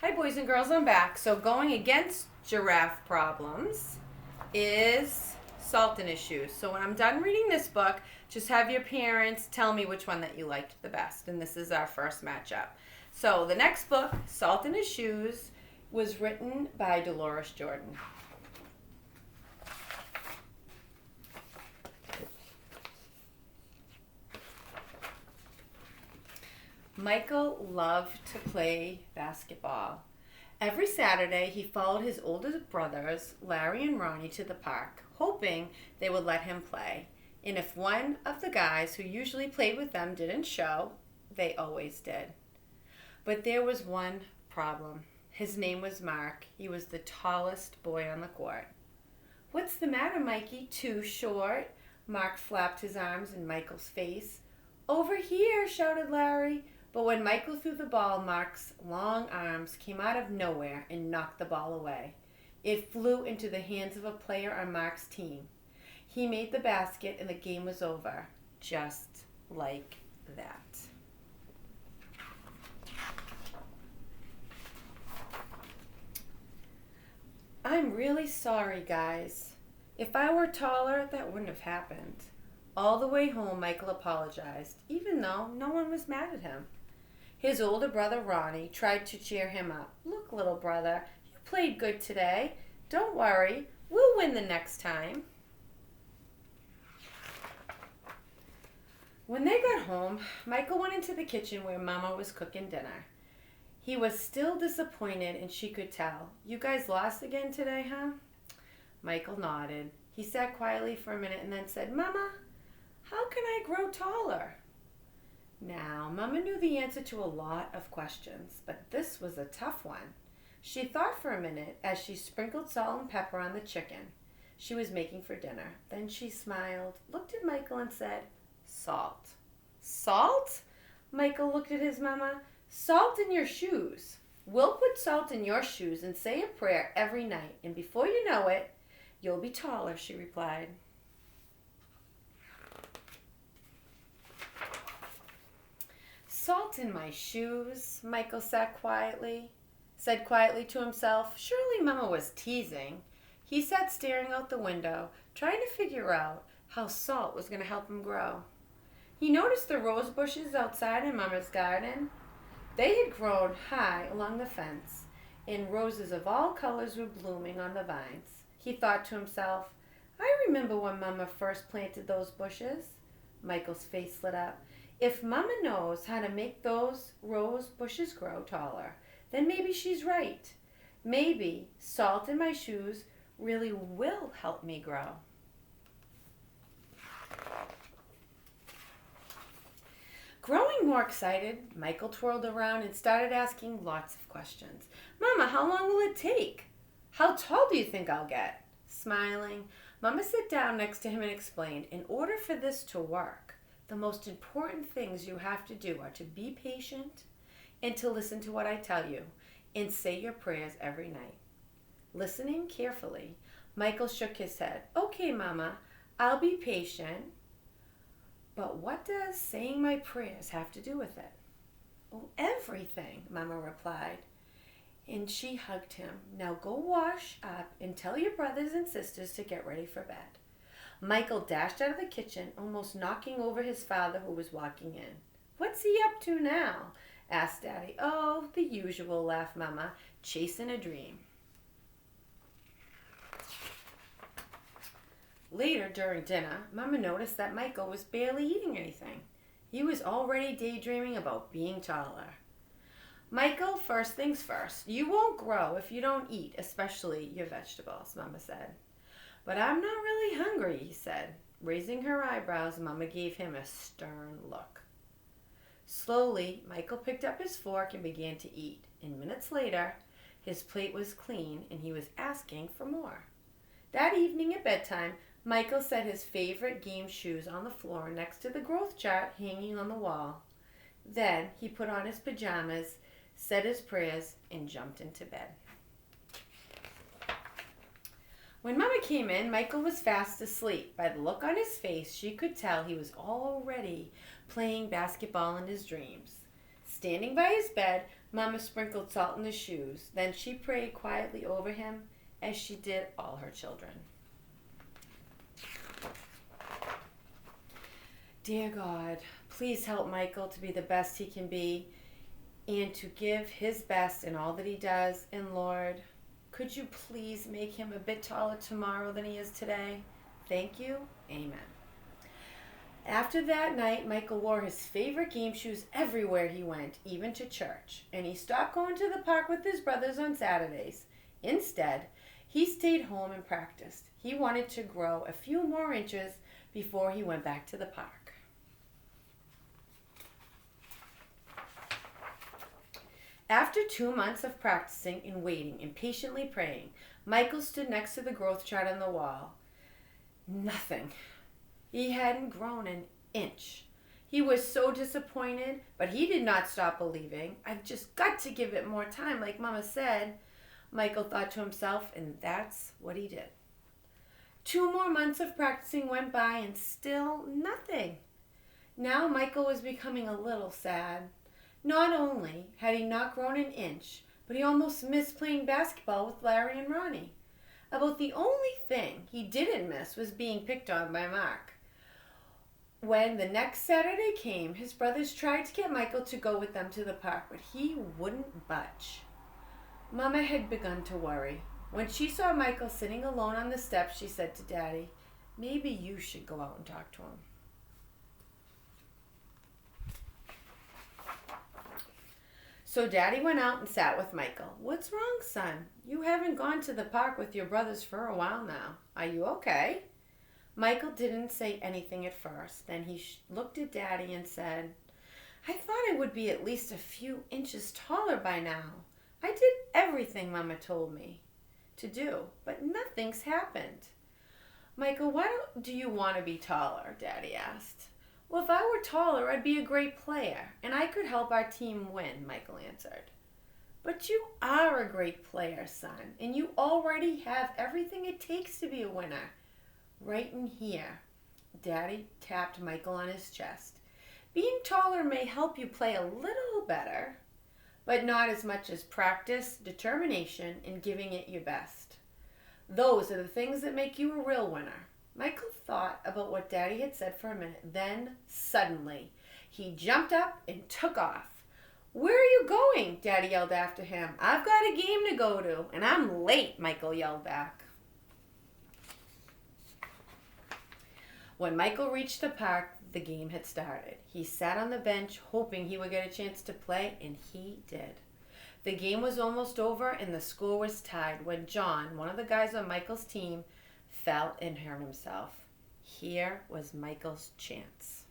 Hi, boys and girls, I'm back. So, going against giraffe problems is salt in his shoes. So, when I'm done reading this book, just have your parents tell me which one that you liked the best. And this is our first matchup. So, the next book, Salt in His Shoes, was written by Dolores Jordan. Michael loved to play basketball. Every Saturday, he followed his older brothers, Larry and Ronnie, to the park, hoping they would let him play. And if one of the guys who usually played with them didn't show, they always did. But there was one problem. His name was Mark. He was the tallest boy on the court. "What's the matter, Mikey? Too short?" Mark flapped his arms in Michael's face. "Over here," shouted Larry. But when Michael threw the ball, Mark's long arms came out of nowhere and knocked the ball away. It flew into the hands of a player on Mark's team. He made the basket and the game was over. Just like that. "I'm really sorry, guys. If I were taller, that wouldn't have happened." All the way home, Michael apologized, even though no one was mad at him. His older brother, Ronnie, tried to cheer him up. "Look, little brother, you played good today. Don't worry, we'll win the next time." When they got home, Michael went into the kitchen where Mama was cooking dinner. He was still disappointed, and she could tell. "You guys lost again today, huh?" Michael nodded. He sat quietly for a minute and then said, "Mama, how can I grow taller?" Now, Mama knew the answer to a lot of questions, but this was a tough one. She thought for a minute as she sprinkled salt and pepper on the chicken she was making for dinner. Then she smiled, looked at Michael, and said, "Salt." "Salt?" Michael looked at his mama. "Salt in your shoes. We'll put salt in your shoes and say a prayer every night, and before you know it, you'll be taller," she replied. "Salt in my shoes," Michael said quietly to himself. Surely Mama was teasing. He sat staring out the window, trying to figure out how salt was going to help him grow. He noticed the rose bushes outside in Mama's garden. They had grown high along the fence, and roses of all colors were blooming on the vines. He thought to himself, "I remember when Mama first planted those bushes." Michael's face lit up. If Mama knows how to make those rose bushes grow taller, then maybe she's right. Maybe salt in my shoes really will help me grow. Growing more excited, Michael twirled around and started asking lots of questions. "Mama, how long will it take? How tall do you think I'll get?" Smiling, Mama sat down next to him and explained, "In order for this to work, the most important things you have to do are to be patient and to listen to what I tell you and say your prayers every night." Listening carefully, Michael shook his head. "Okay, Mama, I'll be patient. But what does saying my prayers have to do with it?" "Oh, everything," Mama replied. And she hugged him. "Now go wash up and tell your brothers and sisters to get ready for bed." Michael dashed out of the kitchen, almost knocking over his father, who was walking in. "What's he up to now?" asked Daddy. "Oh, the usual," laughed Mama, "chasing a dream." Later, during dinner, Mama noticed that Michael was barely eating anything. He was already daydreaming about being taller. "Michael, first things first, you won't grow if you don't eat, especially your vegetables," Mama said. "But I'm not really hungry," he said. Raising her eyebrows, Mama gave him a stern look. Slowly, Michael picked up his fork and began to eat. And minutes later, his plate was clean and he was asking for more. That evening at bedtime, Michael set his favorite game shoes on the floor next to the growth chart hanging on the wall. Then he put on his pajamas, said his prayers, and jumped into bed. When Mama came in, Michael was fast asleep. By the look on his face, she could tell he was already playing basketball in his dreams. Standing by his bed, Mama sprinkled salt in his shoes. Then she prayed quietly over him as she did all her children. Dear God, please help Michael to be the best he can be and to give his best in all that he does. And Lord, could you please make him a bit taller tomorrow than he is today? Thank you. Amen. After that night, Michael wore his favorite game shoes everywhere he went, even to church. And he stopped going to the park with his brothers on Saturdays. Instead, he stayed home and practiced. He wanted to grow a few more inches before he went back to the park. After 2 months of practicing and waiting and patiently praying, Michael stood next to the growth chart on the wall. Nothing. He hadn't grown an inch. He was so disappointed, but he did not stop believing. I've just got to give it more time, like Mama said, Michael thought to himself, and that's what he did. 2 more months of practicing went by and still nothing. Now Michael was becoming a little sad. Not only had he not grown an inch, but he almost missed playing basketball with Larry and Ronnie. About the only thing he didn't miss was being picked on by Mark. When the next Saturday came, his brothers tried to get Michael to go with them to the park, but he wouldn't budge. Mama had begun to worry. When she saw Michael sitting alone on the steps, she said to Daddy, "Maybe you should go out and talk to him." So Daddy went out and sat with Michael. "What's wrong, son? You haven't gone to the park with your brothers for a while now. Are you okay?" Michael didn't say anything at first. Then he looked at Daddy and said, "I thought I would be at least a few inches taller by now. I did everything Mama told me to do, but nothing's happened." "Michael, why do you want to be taller?" Daddy asked. "Well, if I were taller, I'd be a great player, and I could help our team win," Michael answered. "But you are a great player, son, and you already have everything it takes to be a winner. Right in here." Daddy tapped Michael on his chest. "Being taller may help you play a little better, but not as much as practice, determination, and giving it your best. Those are the things that make you a real winner." Michael thought about what Daddy had said for a minute. Then, suddenly, he jumped up and took off. "Where are you going?" Daddy yelled after him. "I've got a game to go to, and I'm late," Michael yelled back. When Michael reached the park, the game had started. He sat on the bench hoping he would get a chance to play, and he did. The game was almost over and the score was tied when John, one of the guys on Michael's team, fell and hurt himself. Here was Michael's chance.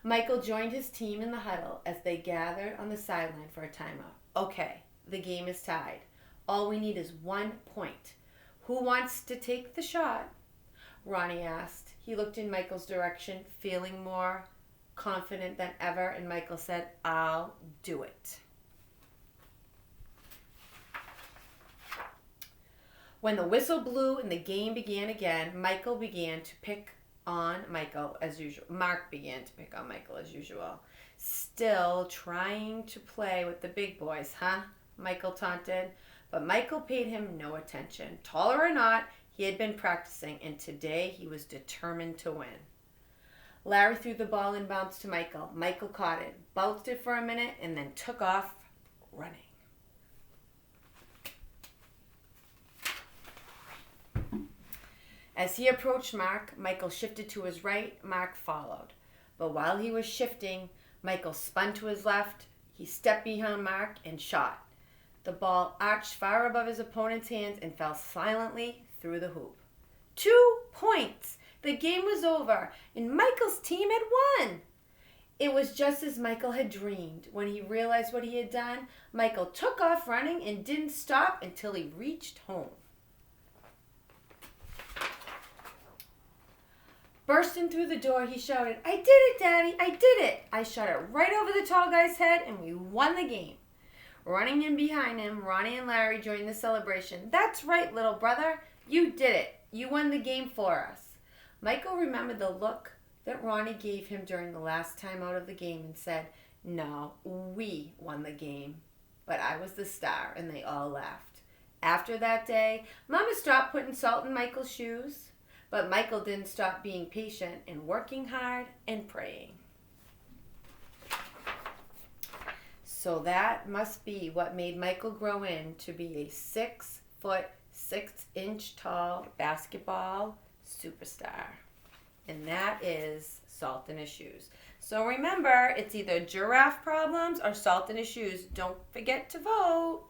Michael joined his team in the huddle as they gathered on the sideline for a timeout. "Okay, the game is tied. All we need is 1 point. Who wants to take the shot?" Ronnie asked. He looked in Michael's direction, feeling more confident than ever, and Michael said, "I'll do it." When the whistle blew and the game began again, Mark began to pick on Michael as usual. "Still trying to play with the big boys, huh?" Michael taunted. But Michael paid him no attention. Taller or not, he had been practicing, and today he was determined to win. Larry threw the ball in bounds to Michael. Michael caught it, bounced it for a minute, and then took off running. As he approached Mark, Michael shifted to his right. Mark followed. But while he was shifting, Michael spun to his left. He stepped behind Mark and shot. The ball arched far above his opponent's hands and fell silently through the hoop. 2 points! The game was over, and Michael's team had won. It was just as Michael had dreamed. When he realized what he had done, Michael took off running and didn't stop until he reached home. Bursting through the door, he shouted, "I did it, Daddy! I did it! I shot it right over the tall guy's head, and we won the game." Running in behind him, Ronnie and Larry joined the celebration. "That's right, little brother. You did it. You won the game for us." Michael remembered the look that Ronnie gave him during the last time out of the game and said, "No, we won the game." but I was the star, and they all laughed. After that day, Mama stopped putting salt in Michael's shoes, but Michael didn't stop being patient and working hard and praying. So that must be what made Michael grow into be a 6', 6" tall basketball superstar. And that is salt in his shoes. So remember, it's either giraffe problems or salt in his shoes. Don't forget to vote.